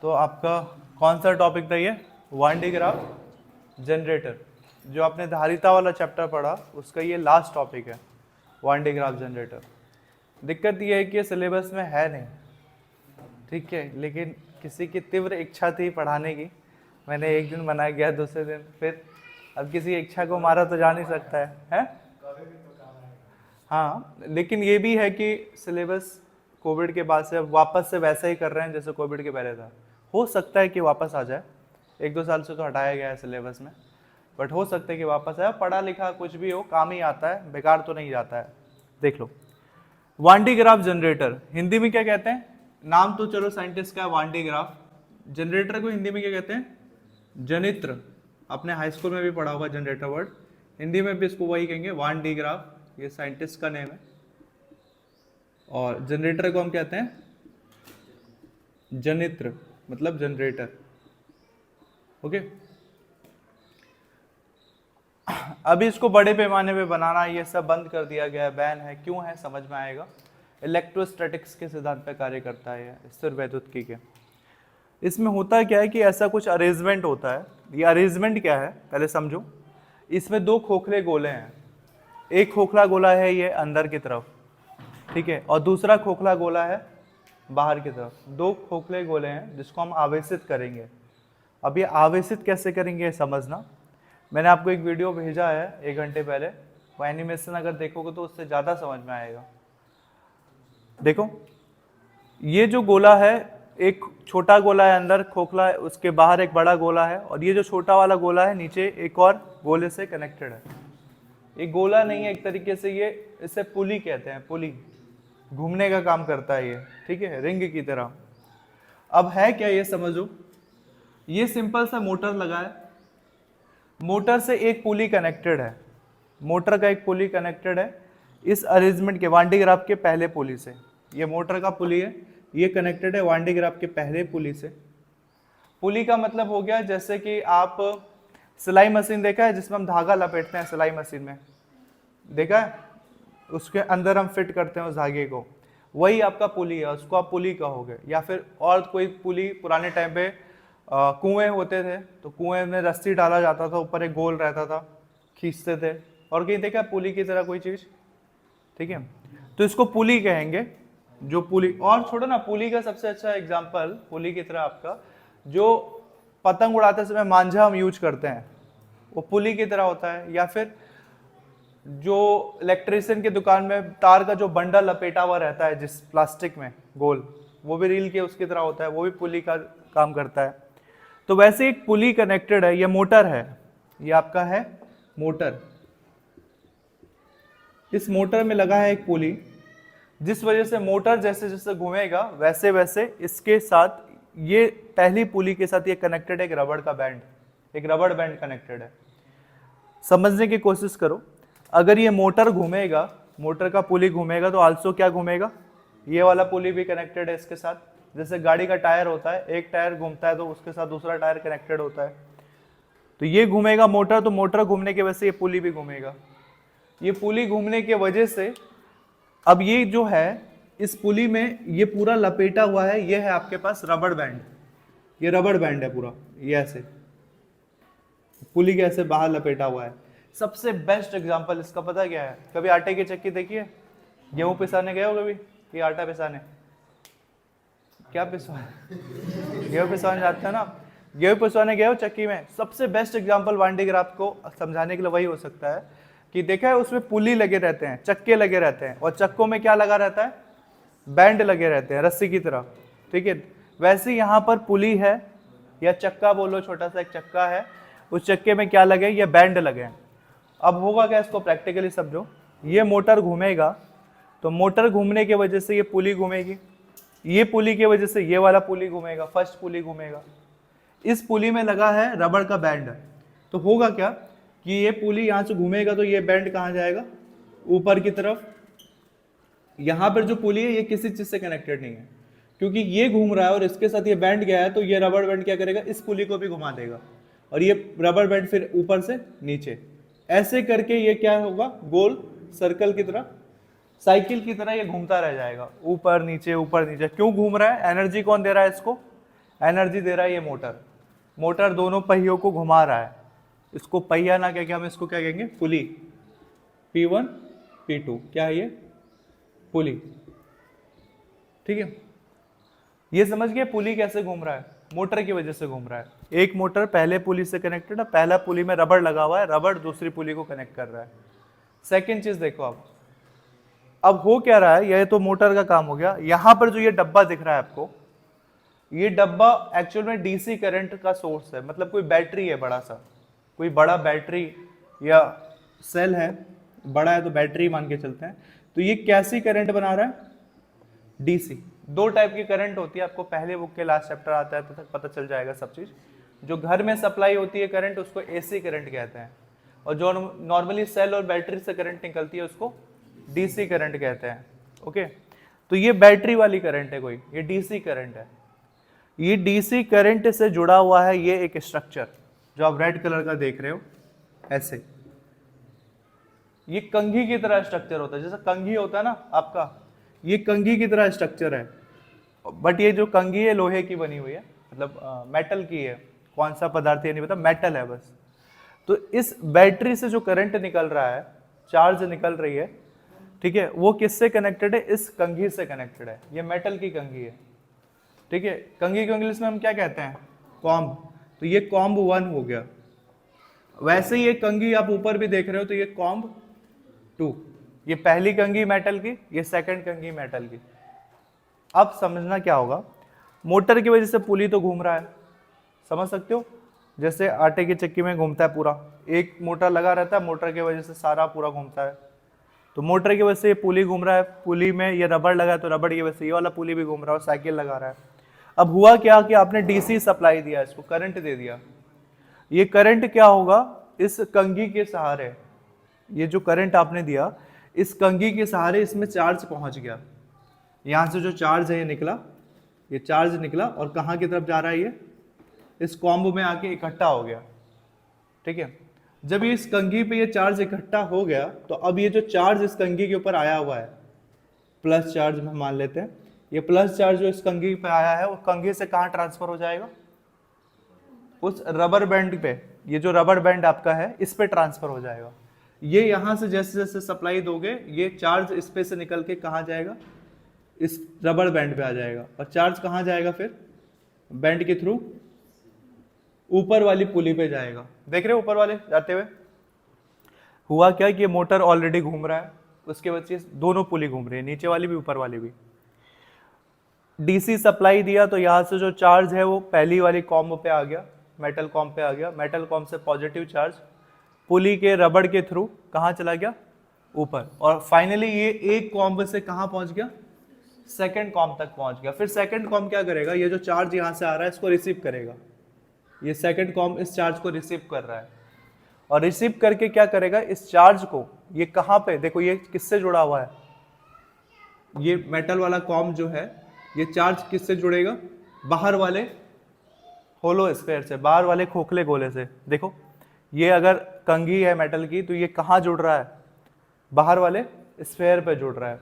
तो आपका कौन सा टॉपिक था ये? One D graph generator. जो आपने धारिता वाला चैप्टर पढ़ा उसका ये लास्ट टॉपिक है, वन डी ग्राफ जनरेटर। दिक्कत ये है कि ये सिलेबस में है नहीं, ठीक है, लेकिन किसी की तीव्र इच्छा थी पढ़ाने की, मैंने एक दिन बनाया गया, दूसरे दिन फिर, अब किसी की इच्छा को मारा तो जा नहीं सकता है? हाँ, लेकिन ये भी है कि सिलेबस कोविड के बाद से अब वापस से वैसा ही कर रहे हैं जैसे कोविड के पहले था। हो सकता है कि वापस आ जाए, 1-2 साल से तो हटाया गया है सिलेबस में, बट हो सकता है कि वापस आए। पढ़ा लिखा कुछ भी हो काम ही आता है, बेकार तो नहीं जाता है। देख लो, one D graph generator Hindi में क्या कहते हैं? नाम तो चलो साइंटिस्ट का है वन डी ग्राफ, जनरेटर को हिंदी में क्या कहते हैं? जनित्र। आपने हाई स्कूल में भी पढ़ा होगा जनरेटर वर्ड, हिंदी में भी इसको वही कहेंगे वन डी ग्राफ, ये साइंटिस्ट का नेम है। और जनरेटर को हम कहते हैं जनित्र, मतलब जनरेटर। ओके, अभी इसको बड़े पैमाने पे बनाना ये सब बंद कर दिया गया है, बैन है। क्यों है समझ में आएगा। इलेक्ट्रोस्टैटिक्स के सिद्धांत पे कार्य करता है, स्थिर वैद्युतिकी के। इसमें होता क्या है कि ऐसा कुछ अरेंजमेंट होता है। ये अरेंजमेंट क्या है पहले समझो। इसमें 2 खोखले गोले हैं, एक खोखला गोला है ये अंदर की तरफ, ठीक है, और दूसरा खोखला गोला है बाहर की तरफ। 2 खोखले गोले हैं जिसको हम आवेशित करेंगे। अब ये आवेशित कैसे करेंगे समझना। मैंने आपको एक वीडियो भेजा है 1 घंटे पहले, वो एनिमेशन अगर देखोगे तो उससे ज़्यादा समझ में आएगा। देखो, ये जो गोला है, एक छोटा गोला है अंदर खोखला है, उसके बाहर एक बड़ा गोला है, और ये जो छोटा वाला गोला है नीचे एक और गोले से कनेक्टेड है। ये गोला नहीं है एक तरीके से, ये इसे पुली कहते हैं, पुली, घूमने का काम करता है ये, ठीक है, रिंग की तरह। अब है क्या ये समझो। ये सिंपल सा मोटर लगा है, मोटर से एक पुली कनेक्टेड है, मोटर का एक पुली कनेक्टेड है इस अरेंजमेंट के वन डी ग्राफ के पहले पुली से। ये मोटर का पुली है, ये कनेक्टेड है वन डी ग्राफ के पहले पुली से। पुली का मतलब हो गया जैसे कि आप सिलाई मशीन देखा है जिसमें हम धागा लपेटते हैं, सिलाई मशीन में देखा है, उसके अंदर हम फिट करते हैं उस धागे को, वही आपका पुली है, उसको आप पुली कहोगे। या फिर और कोई पुली, पुराने टाइम पे कुएं होते थे तो कुएं में रस्सी डाला जाता था, ऊपर एक गोल रहता था, खींचते थे, और कहीं देखा पुली की तरह कोई चीज, ठीक है, तो इसको पुली कहेंगे। जो पुली, और छोड़ो ना, पुली का सबसे अच्छा एग्जांपल पुली की तरह आपका जो पतंग उड़ाते समय मांझा हम यूज करते हैं, वो पुली की तरह होता है। या फिर जो इलेक्ट्रिशियन की दुकान में तार का जो बंडल लपेटा हुआ रहता है जिस प्लास्टिक में गोल, वो भी रील के उसकी तरह होता है, वो भी पुली का काम करता है। तो वैसे एक पुली कनेक्टेड है, ये मोटर है, ये आपका है मोटर। इस मोटर में लगा है एक पुली, जिस वजह से मोटर जैसे जैसे घूमेगा वैसे वैसे इसके साथ, ये पहली पुली के साथ ये कनेक्टेड है एक रबड़ का बैंड, एक रबड़ बैंड कनेक्टेड है। समझने की कोशिश करो, अगर ये मोटर घूमेगा, मोटर का पुली घूमेगा तो आल्सो क्या घूमेगा, ये वाला पुली भी कनेक्टेड है इसके साथ। जैसे गाड़ी का टायर होता है, एक टायर घूमता है तो उसके साथ दूसरा टायर कनेक्टेड होता है, तो ये घूमेगा मोटर, तो मोटर घूमने की वजह से ये पुली भी घूमेगा। ये पुली घूमने की वजह से अब ये जो है इस पुली में ये पूरा लपेटा हुआ है, ये है आपके पास रबड़ बैंड, ये रबड़ बैंड है पूरा, ये ऐसे पुली के ऐसे बाहर लपेटा हुआ है। सबसे बेस्ट एग्जांपल इसका पता क्या है? कभी आटे की चक्की देखिए, गेहूं पिसाने गए हो कभी, ये आटा पिसाने, क्या पिसवाने, गेहूं पिसवाने जाते हैं ना, गेहूं पिसवाने गए हो चक्की में। सबसे best example one D graph को समझाने के लिए वही हो सकता है कि देखा है उसमें पुली लगे रहते हैं, चक्के लगे रहते हैं, और चक्कों में क्या लगा रहता है, बैंड लगे रहते हैं रस्सी की तरह, ठीक है। वैसे यहाँ पर पुली है, या चक्का बोलो, छोटा सा एक चक्का है, उस चक्के में क्या लगे, ये बैंड लगे हैं। अब होगा क्या, इसको प्रैक्टिकली समझो। ये मोटर घूमेगा तो मोटर घूमने की वजह से ये पुली घूमेगी, ये पुली की वजह से ये वाला पुली घूमेगा, फर्स्ट पुली घूमेगा। इस पुली में लगा है रबड़ का बैंड, तो होगा क्या कि ये पुली यहाँ से घूमेगा तो ये बैंड कहाँ जाएगा, ऊपर की तरफ। यहाँ पर जो पुली है ये किसी चीज से कनेक्टेड नहीं है, क्योंकि ये घूम रहा है और इसके साथ ये बैंड गया है, तो ये रबड़ बैंड क्या करेगा, इस पुली को भी घुमा देगा, और ये रबड़ बैंड फिर ऊपर से नीचे, ऐसे करके ये क्या होगा, गोल सर्कल की तरह, साइकिल की तरह ये घूमता रह जाएगा, ऊपर नीचे ऊपर नीचे। क्यों घूम रहा है, एनर्जी कौन दे रहा है इसको, एनर्जी दे रहा है ये मोटर। मोटर दोनों पहियों को घुमा रहा है, इसको पहिया ना कह के हम इसको क्या कहेंगे, पुली। P1 P2 क्या है ये, पुली। ठीक है, ये समझ गए पुली कैसे घूम रहा है, मोटर की वजह से घूम रहा है। एक मोटर पहले पुली से कनेक्टेड है, पहला पुली में रबड़ लगा हुआ है, रबड़ दूसरी पुली को कनेक्ट कर रहा है। सेकंड चीज देखो आप, अब हो क्या रहा है, यह तो मोटर का काम हो गया। यहां पर जो ये डब्बा दिख रहा है आपको, ये डब्बा एक्चुअल में डीसी करंट का सोर्स है, मतलब कोई बैटरी है बड़ा सा, कोई बड़ा बैटरी या सेल है, बड़ा है तो बैटरी मान के चलते हैं। तो ये कैसी करंट बना रहा है, डीसी। दो टाइप की करंट होती है, आपको पहले बुक के लास्ट चैप्टर आता है तो तक पता चल जाएगा सब चीज। जो घर में सप्लाई होती है करंट उसको एसी करंट कहते हैं, और जो नॉर्मली सेल और बैटरी से करंट निकलती है उसको डीसी करंट कहते हैं। ओके, तो ये बैटरी वाली करंट है कोई, ये डीसी करंट है। ये डीसी करंट से जुड़ा हुआ है ये एक स्ट्रक्चर जो आप रेड कलर का देख रहे हो, ऐसे ये कंघी की तरह स्ट्रक्चर होता है। जैसा कंघी होता है ना आपका, ये कंघी की तरह स्ट्रक्चर है, बट ये जो कंघी है लोहे की बनी हुई है, मतलब मेटल की है। कौन सा पदार्थ ये नहीं पता, मेटल है बस। तो इस बैटरी से जो करंट निकल रहा है, चार्ज निकल रही है, ठीक है, वो किससे कनेक्टेड है, इस कंघी से कनेक्टेड है। ये मेटल की कंघी है, ठीक है। कंघी को इंग्लिश में हम क्या कहते हैं, कॉम्ब। तो ये कॉम्ब 1 हो गया। वैसे ही ये कंघी आप ऊपर भी देख रहे हो, तो ये कॉम्ब 2। ये पहली कंघी मेटल की, ये सेकंड कंघी मेटल की। अब समझना क्या होगा, मोटर की वजह से पुली तो घूम रहा है, समझ सकते हो, जैसे आटे की चक्की में घूमता है पूरा, एक मोटर लगा रहता है, मोटर की वजह से सारा पूरा घूमता है। तो मोटर की वजह से ये पुली घूम रहा है, पुली में ये रबड़ लगा है तो रबड़ की वजह से ये वाला पुली भी घूम रहा है, और साइकिल लगा रहा है। अब हुआ क्या कि आपने डीसी सप्लाई दिया, इसको करंट दे दिया। ये करंट क्या होगा, इस कंघी के सहारे, ये जो करंट आपने दिया इस कंघी के सहारे इसमें चार्ज पहुंच गया। यहां से जो चार्ज है ये निकला, ये चार्ज निकला और कहां की तरफ जा रहा है, ये इस कॉम्ब में आके इकट्ठा हो गया। ठीक है, जब ये इस कंघी पे ये चार्ज इकट्ठा हो गया, तो अब ये जो चार्ज इस कंघी के ऊपर आया हुआ है, प्लस चार्ज में मान लेते हैं, ये प्लस चार्ज जो इस कंघी पे आया है वो कंघी से कहां ट्रांसफर हो जाएगा, उस रबर बैंड पे। ये जो रबर बैंड आपका है इस पे ट्रांसफर हो जाएगा। ये यहां से जैसे जैसे सप्लाई दोगे, ये चार्ज इस पे से निकल के कहां जाएगा, इस रबर बैंड पे आ जाएगा। और चार्ज कहां जाएगा फिर, बैंड के थ्रू ऊपर वाली पुली पे जाएगा। देख रहे हो ऊपर वाले जाते हुए। हुआ क्या कि ये मोटर ऑलरेडी घूम रहा है, उसके वजह से दोनों पुली घूम रही है, नीचे वाली भी ऊपर वाली भी। डीसी सप्लाई दिया तो यहाँ से जो चार्ज है वो पहली वाली कॉम्ब पे आ गया, मेटल कॉम्ब पे आ गया। मेटल कॉम्ब से पॉजिटिव चार्ज पुली के रबड़ के थ्रू कहाँ चला गया, ऊपर। और फाइनली ये एक कॉम्ब से कहाँ पहुंच गया, सेकंड कॉम्ब तक पहुंच गया। फिर सेकंड कॉम्ब क्या करेगा, ये जो चार्ज यहाँ से आ रहा है इसको रिसीव करेगा। ये सेकंड कॉम्ब इस चार्ज को रिसीव कर रहा है, और रिसीव करके क्या करेगा, इस चार्ज को ये कहाँ पे, देखो ये किससे जुड़ा हुआ है, ये मेटल वाला कॉम्ब जो है ये चार्ज किससे जुड़ेगा, बाहर वाले होलो स्फीयर से, बाहर वाले खोखले गोले से। देखो ये अगर कंघी है मेटल की तो ये कहाँ जुड़ रहा है, बाहर वाले स्फीयर पे जुड़ रहा है।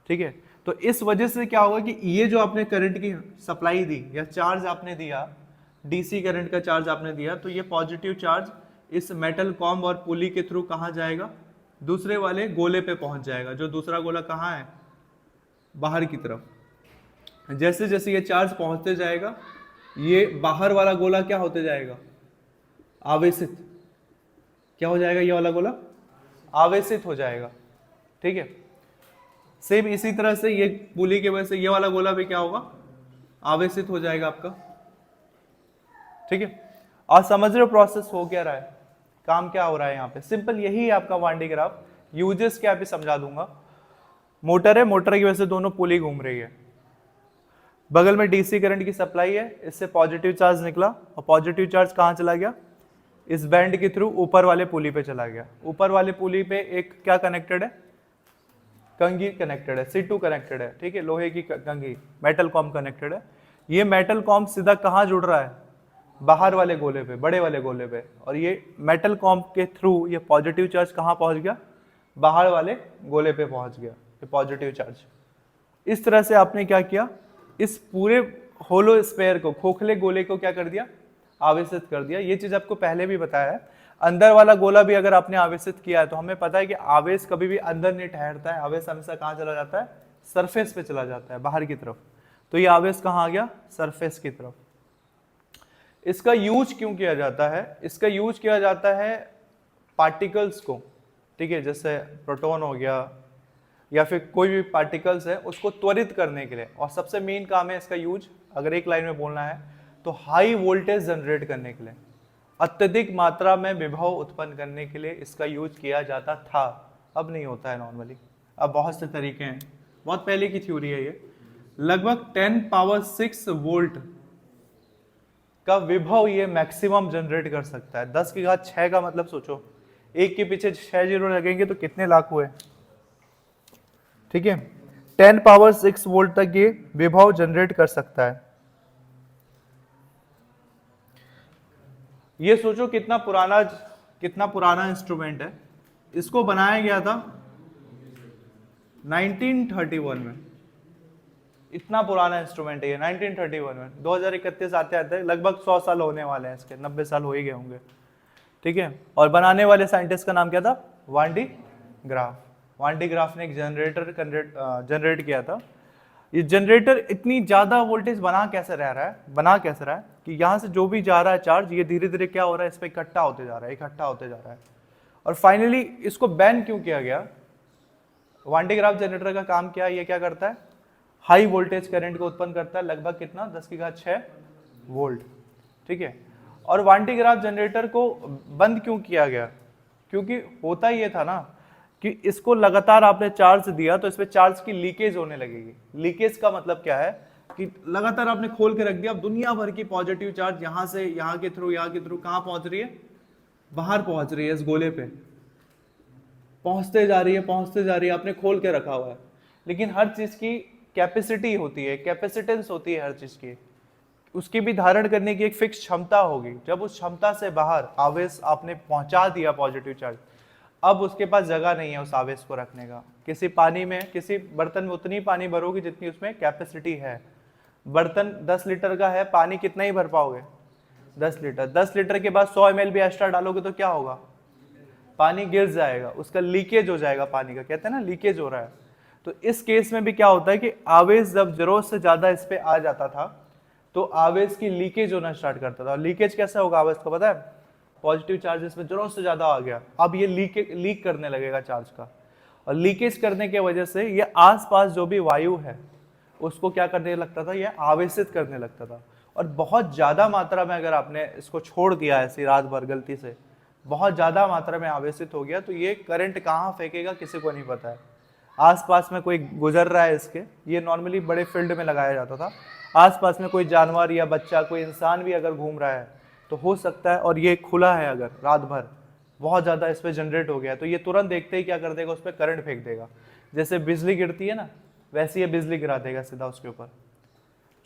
ठीक है, तो इस वजह से क्या होगा कि ये जो आपने करंट की सप्लाई दी या चार्ज आपने दिया, डीसी करंट का चार्ज आपने दिया, तो ये पॉजिटिव चार्ज इस मेटल कॉम्ब और पुली के थ्रू कहाँ जाएगा, दूसरे वाले गोले पे पहुंच जाएगा। जो दूसरा गोला कहाँ है, बाहर की तरफ। जैसे जैसे ये चार्ज पहुंचते जाएगा, ये बाहर वाला गोला क्या होते जाएगा, आवेशित। क्या हो जाएगा, ये वाला गोला आवेशित हो जाएगा। ठीक है, सेम इसी तरह से ये पुली की वजह से ये वाला गोला भी क्या होगा, आवेशित हो जाएगा आपका। ठीक है, और समझ रहे हो प्रोसेस हो क्या रहा है, काम क्या हो रहा है यहाँ पे। सिंपल यही है आपका वान डी ग्राफ। यूजेस क्या भी समझा दूंगा। मोटर है, मोटर की वजह से दोनों पुली घूम रही है, बगल में डीसी करंट की सप्लाई है, इससे पॉजिटिव चार्ज निकला, और पॉजिटिव चार्ज कहाँ चला गया, इस बैंड के थ्रू ऊपर वाले पुली पे चला गया। ऊपर वाले पुली पे एक क्या कनेक्टेड है, कंघी कनेक्टेड है, C2 कनेक्टेड है। ठीक है, लोहे की कंघी, मेटल कॉम्ब कनेक्टेड है। ये मेटल कॉम्ब सीधा कहाँ जुड़ रहा है, बाहर वाले गोले पे, बड़े वाले गोले पे। और ये मेटल कॉम्ब के थ्रू ये पॉजिटिव चार्ज कहाँ पहुंच गया, बाहर वाले गोले पे पहुंच गया, ये पॉजिटिव चार्ज। इस तरह से आपने क्या किया, इस पूरे होलो स्फेयर को, खोखले गोले को क्या कर दिया, आवेशित कर दिया। ये चीज आपको पहले भी बताया है। अंदर वाला गोला भी अगर आपने आवेशित किया है तो हमें पता है कि आवेश कभी भी अंदर नहीं ठहरता है, आवेश हमेशा कहाँ चला जाता है, सरफेस पे चला जाता है, बाहर की तरफ। तो ये आवेश कहाँ आ गया, सरफेस की तरफ। इसका यूज क्यों किया जाता है, इसका यूज किया जाता है पार्टिकल्स को, ठीक है, जैसे प्रोटॉन हो गया या फिर कोई भी पार्टिकल्स है उसको त्वरित करने के लिए। और सबसे मेन काम है इसका यूज, अगर एक लाइन में बोलना है तो हाई वोल्टेज जनरेट करने के लिए, अत्यधिक मात्रा में विभव उत्पन्न करने के लिए इसका यूज किया जाता था। अब नहीं होता है नॉर्मली, अब बहुत से तरीके हैं, बहुत पहले की थ्योरी है ये। लगभग 10 पावर 6 वोल्ट का विभव ये मैक्सिमम जनरेट कर सकता है। 10 की घात 6 का मतलब सोचो, एक के पीछे 6 जीरो लगेंगे तो कितने लाख हुए, ठीक है। 10 पावर 6 वोल्ट तक ये विभव जनरेट कर सकता है। ये सोचो कितना पुराना इंस्ट्रूमेंट है। इसको बनाया गया था 1931 में, इतना पुराना इंस्ट्रूमेंट है ये, 1931 में। 2031 आते आते लगभग 100 साल होने वाले हैं इसके, 90 साल हो ही गए होंगे, ठीक है। और बनाने वाले साइंटिस्ट का नाम क्या था, वान डी ग्राफ। वान डी ग्राफ ने एक जनरेटर जनरेट किया था। ये जनरेटर इतनी ज्यादा वोल्टेज बना कैसे रहा है कि यहाँ से जो भी जा रहा है चार्ज, ये धीरे धीरे क्या हो रहा है, इस पर इकट्ठा होते जा रहा है। और फाइनली इसको बैन क्यों किया गया, वान डी ग्राफ जनरेटर का काम क्या है, ये क्या करता है, हाई वोल्टेज करंट को उत्पन्न करता है, लगभग कितना, 10 की घात 6 वोल्ट, ठीक है। और वान डी ग्राफ जनरेटर को बंद क्यों किया गया, क्योंकि होता ये था ना कि इसको लगातार आपने चार्ज दिया तो इसमें चार्ज की लीकेज होने लगेगी। लीकेज का मतलब क्या है कि लगातार आपने खोल के रख दिया, अब दुनिया भर की पॉजिटिव चार्ज यहाँ से यहाँ के थ्रू कहाँ पहुंच रही है, बाहर पहुंच रही है, इस गोले पे पहुंचते जा रही है, आपने खोल के रखा हुआ है। लेकिन हर चीज की कैपेसिटी होती है, कैपेसिटेंस होती है हर चीज की, उसकी भी धारण करने की एक फिक्स क्षमता होगी। जब उस क्षमता से बाहर आवेश आपने पहुंचा दिया पॉजिटिव चार्ज, अब उसके पास जगह नहीं है उस आवेश को रखने का। किसी पानी में, किसी बर्तन में उतनी पानी भरोगे जितनी उसमें कैपेसिटी है। बर्तन 10 लीटर का है, पानी कितना ही भर पाओगे, 10 लीटर। 10 लीटर के बाद 100 ml भी एक्स्ट्रा डालोगे तो क्या होगा, पानी गिर जाएगा, उसका लीकेज हो जाएगा पानी का, कहते हैं ना लीकेज हो रहा है। तो इस केस में भी क्या होता है कि आवेश जब जरूरत से ज्यादा इस पे आ जाता था तो आवेश की लीकेज होना स्टार्ट करता था। लीकेज कैसे होगा आवेश को पता है, पॉजिटिव चार्ज इसमें जरूरत से ज्यादा आ गया, अब ये लीक करने लगेगा चार्ज का, और लीकेज करने की वजह से ये आसपास जो भी वायु है उसको क्या करने लगता था, ये आवेशित करने लगता था। और बहुत ज्यादा मात्रा में अगर आपने इसको छोड़ दिया ऐसी रात भर गलती से, बहुत ज्यादा मात्रा में आवेशित हो गया तो ये करंट कहाँ फेंकेगा किसी को नहीं पता है। आसपास में कोई गुजर रहा है इसके, ये नॉर्मली बड़े फील्ड में लगाया जाता था, आसपास में कोई जानवर या बच्चा, कोई इंसान भी अगर घूम रहा है तो हो सकता है, और ये खुला है अगर रात भर बहुत ज़्यादा इस पर जनरेट हो गया तो ये तुरंत देखते ही क्या कर देगा, उस पर करंट फेंक देगा। जैसे बिजली गिरती है ना, वैसे ये बिजली गिरा देगा सीधा उसके ऊपर।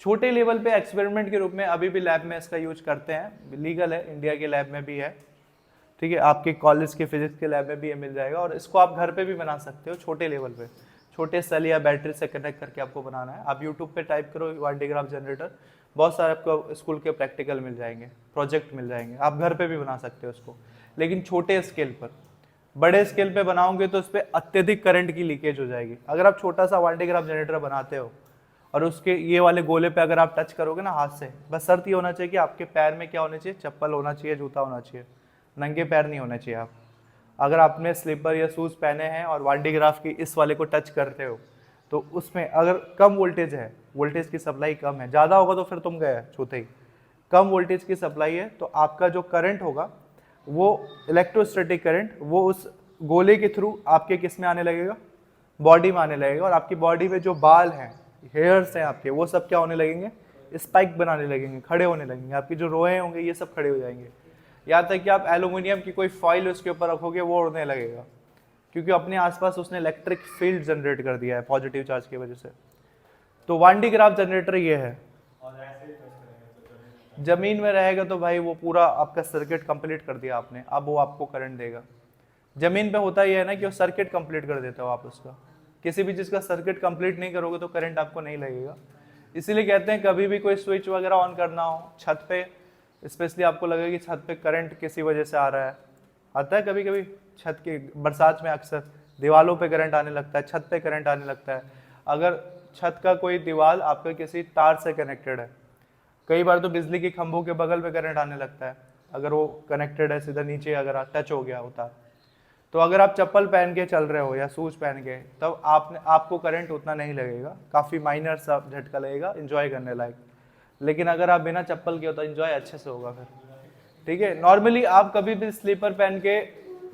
छोटे लेवल पे एक्सपेरिमेंट के रूप में अभी भी लैब में इसका यूज करते हैं, लीगल है, इंडिया के लैब में भी है, ठीक है। आपके कॉलेज के फिजिक्स के लैब में भी ये मिल जाएगा, और इसको आप घर पे भी बना सकते हो छोटे लेवल पे, छोटे सेल या बैटरी से कनेक्ट करके आपको बनाना है। आप यूट्यूब पे टाइप करो वान डी ग्राफ जनरेटर, बहुत सारे आपको स्कूल के प्रैक्टिकल मिल जाएंगे, प्रोजेक्ट मिल जाएंगे, आप घर पे भी बना सकते हो उसको। लेकिन छोटे स्केल पर, बड़े स्केल पे बनाओगे तो उस पर अत्यधिक करंट की लीकेज हो जाएगी। अगर आप छोटा सा वान डी ग्राफ जनरेटर बनाते हो और उसके ये वाले गोले पे अगर आप टच करोगे ना हाथ से, बस शर्त ये होना चाहिए कि आपके पैर में क्या होना चाहिए, चप्पल होना चाहिए, जूता होना चाहिए, नंगे पैर नहीं होने चाहिए। आप अगर आपने स्लीपर या शूज़ पहने हैं और वान डी ग्राफ की इस वाले को टच करते हो तो उसमें अगर कम वोल्टेज है, वोल्टेज की सप्लाई कम है, ज़्यादा होगा तो फिर तुम गए छूते ही। कम वोल्टेज की सप्लाई है तो आपका जो करंट होगा वो इलेक्ट्रोस्टैटिक करंट, वो उस गोले के थ्रू आपके किस में आने लगेगा, बॉडी में आने लगेगा, और आपकी बॉडी में जो बाल हैं, हेयर्स हैं आपके, वो सब क्या होने लगेंगे, स्पाइक बनाने लगेंगे, खड़े होने लगेंगे। आपकी जो रोए होंगे ये सब खड़े हो जाएंगे। यहाँ तक कि आप एल्यूमिनियम की कोई फॉइल उसके ऊपर रखोगे वो उड़ने लगेगा, क्योंकि अपने आसपास उसने इलेक्ट्रिक फील्ड जनरेट कर दिया है पॉजिटिव चार्ज की वजह से। तो वान डी ग्राफ जनरेटर ये है। जमीन में रहेगा तो भाई वो पूरा आपका सर्किट कंप्लीट कर दिया आपने, अब वो आपको करंट देगा। जमीन पे होता ही है ना कि वो सर्किट कंप्लीट कर देते हो आप उसका, किसी भी चीज़ का सर्किट कंप्लीट नहीं करोगे तो करंट आपको नहीं लगेगा। इसीलिए कहते हैं कभी भी कोई स्विच वगैरह ऑन करना हो छत पे, स्पेशली आपको लगेगा कि छत पे करंट किसी वजह से आ रहा है, आता है कभी कभी छत के बरसात में अक्सर दीवालों पे करंट आने लगता है, छत पे करंट आने लगता है। अगर छत का कोई दीवार आपका किसी तार से कनेक्टेड है, कई बार तो बिजली के खंभों के बगल पे करंट आने लगता है, अगर वो कनेक्टेड है सीधा नीचे अगर टच हो गया होता है, तो अगर आप चप्पल पहन के चल रहे हो या शूज पहन के, तब आपको करंट उतना नहीं लगेगा, काफ़ी माइनर सा झटका लगेगा, एंजॉय करने लायक। लेकिन अगर आप बिना चप्पल के हो तो एंजॉय अच्छे से होगा फिर, ठीक है। नॉर्मली आप कभी भी स्लीपर पहन के,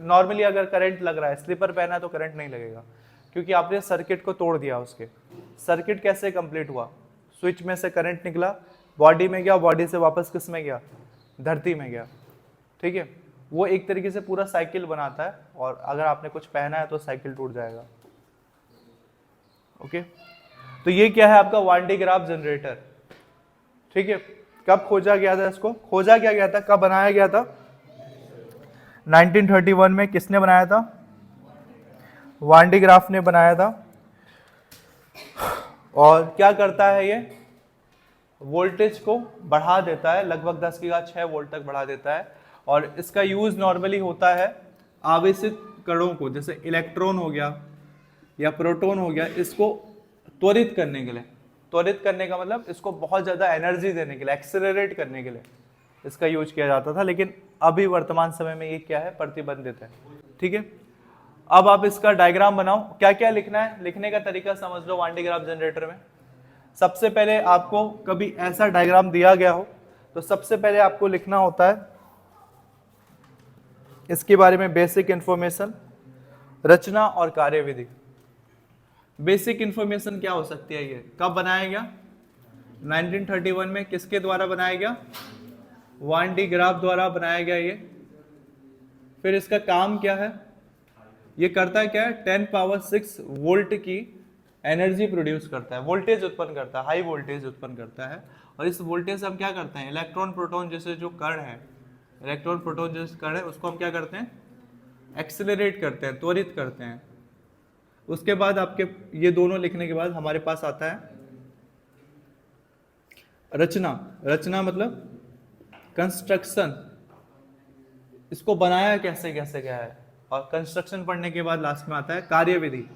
नॉर्मली अगर करंट लग रहा है, स्लीपर पहना है तो करंट नहीं लगेगा, क्योंकि आपने सर्किट को तोड़ दिया। उसके सर्किट कैसे कंप्लीट हुआ, स्विच में से करंट निकला, बॉडी में गया, बॉडी से वापस किस में गया, धरती में गया, ठीक है। वो एक तरीके से पूरा साइकिल बनाता है, और अगर आपने कुछ पहना है तो साइकिल टूट जाएगा। ओके, तो ये क्या है आपका वान डी ग्राफ जनरेटर, ठीक है। कब खोजा गया था इसको, खोजा क्या गया था, कब बनाया गया था, 1931 में। किसने बनाया था, वान डी ग्राफ ने बनाया था। और क्या करता है ये, वोल्टेज को बढ़ा देता है, लगभग 10 की घात 6 वोल्ट तक बढ़ा देता है। और इसका यूज नॉर्मली होता है आवेशित कणों को, जैसे इलेक्ट्रॉन हो गया या प्रोटॉन हो गया, इसको त्वरित करने के लिए, त्वरित करने का मतलब इसको बहुत ज़्यादा एनर्जी देने के लिए, एक्सेलरेट करने के लिए इसका यूज किया जाता था। लेकिन अभी वर्तमान समय में ये क्या है, प्रतिबंधित है, ठीक है। अब आप इसका डायग्राम बनाओ, क्या क्या लिखना है, लिखने का तरीका समझ लो। वान डी ग्राफ जनरेटर में सबसे पहले आपको कभी ऐसा डायग्राम दिया गया हो तो सबसे पहले आपको लिखना होता है इसके बारे में बेसिक इंफॉर्मेशन, रचना और कार्यविधि। बेसिक इंफॉर्मेशन क्या हो सकती है, ये कब बनाया गया, 1931 में। किसके द्वारा बनाया गया, वान डी ग्राफ द्वारा बनाया गया ये। फिर इसका काम क्या है, ये करता है क्या है, 10 पावर 6 वोल्ट की एनर्जी प्रोड्यूस करता है, वोल्टेज उत्पन्न करता है, हाई वोल्टेज उत्पन्न करता है। और इस वोल्टेज से हम क्या करते हैं, इलेक्ट्रॉन प्रोटॉन जैसे जो कण है, इलेक्ट्रॉन प्रोटॉन जैसे कण है, उसको हम क्या करते हैं, एक्सेलरेट करते हैं, त्वरित करते हैं। उसके बाद आपके ये दोनों लिखने के बाद हमारे पास आता है रचना। रचना मतलब कंस्ट्रक्शन, इसको बनाया कैसे कैसे गया है। और कंस्ट्रक्शन पढ़ने के बाद लास्ट में आता है कार्यविधि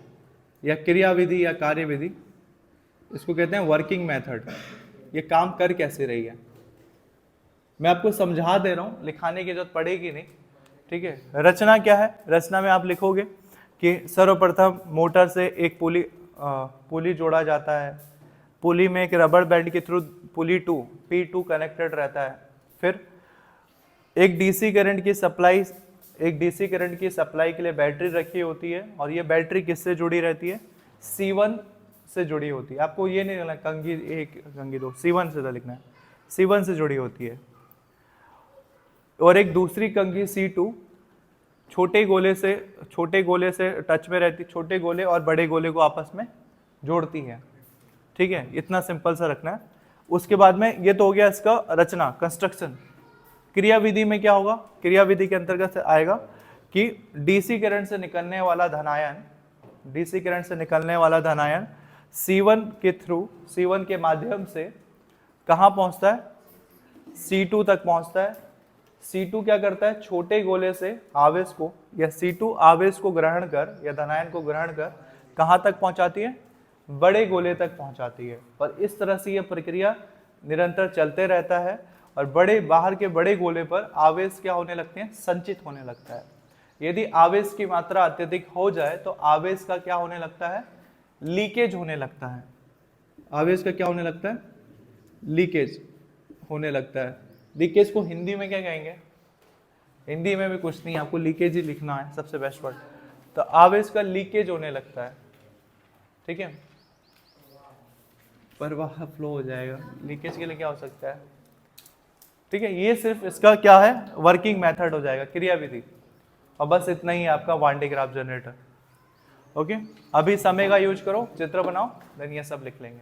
या क्रियाविधि या कार्यविधि, इसको कहते हैं वर्किंग मेथड, ये काम कर कैसे रही है। मैं आपको समझा दे रहा हूँ, लिखाने की जरूरत पड़ेगी नहीं, ठीक है। रचना क्या है, रचना में आप लिखोगे कि सर्वप्रथम मोटर से एक पुली जोड़ा जाता है, पुली में एक रबर बैंड के थ्रू पुली 2 P2 कनेक्टेड रहता है। फिर एक डीसी करंट की सप्लाई के लिए बैटरी रखी होती है, और ये बैटरी किससे जुड़ी रहती है, C1 से जुड़ी होती है। आपको ये नहीं लिखना कंघी 1 कंघी 2, C1 से लिखना है, C1 से जुड़ी होती है। और एक दूसरी कंघी C2 छोटे गोले से टच में रहती, छोटे गोले और बड़े गोले को आपस में जोड़ती है, ठीक है। इतना सिंपल सा रखना है। उसके बाद में ये तो हो गया इसका रचना, कंस्ट्रक्शन। क्रियाविधि में क्या होगा, क्रियाविधि के अंतर्गत आएगा कि डीसी करंट से निकलने वाला धनायन C1 के थ्रू, C1 के माध्यम से कहाँ पहुँचता है, C2 तक पहुँचता है। C2 क्या करता है, छोटे गोले से आवेश को, या C2 आवेश को ग्रहण कर या धनायन को ग्रहण कर कहाँ तक पहुँचाती है, बड़े गोले तक पहुँचाती है। और इस तरह से यह प्रक्रिया निरंतर चलते रहता है, और बाहर के बड़े गोले पर आवेश क्या होने लगते हैं, संचित होने लगता है। यदि आवेश की मात्रा अत्यधिक हो जाए तो आवेश का क्या होने लगता है, लीकेज होने लगता है। आवेश का क्या होने लगता है, लीकेज होने लगता है। लीकेज को हिंदी में क्या कहेंगे, हिंदी में भी कुछ नहीं, आपको लीकेज ही लिखना है, सबसे बेस्ट वर्ड। तो आवेश का लीकेज होने लगता है, ठीक है, प्रवाह फ्लो हो जाएगा। लीकेज के लिए क्या हो सकता है, ठीक है। ये सिर्फ इसका क्या है, वर्किंग मेथड हो जाएगा, क्रियाविधि। और बस इतना ही है आपका वान डी ग्राफ जनरेटर। ओके, अभी समय का यूज करो, चित्र बनाओ, देन ये सब लिख लेंगे।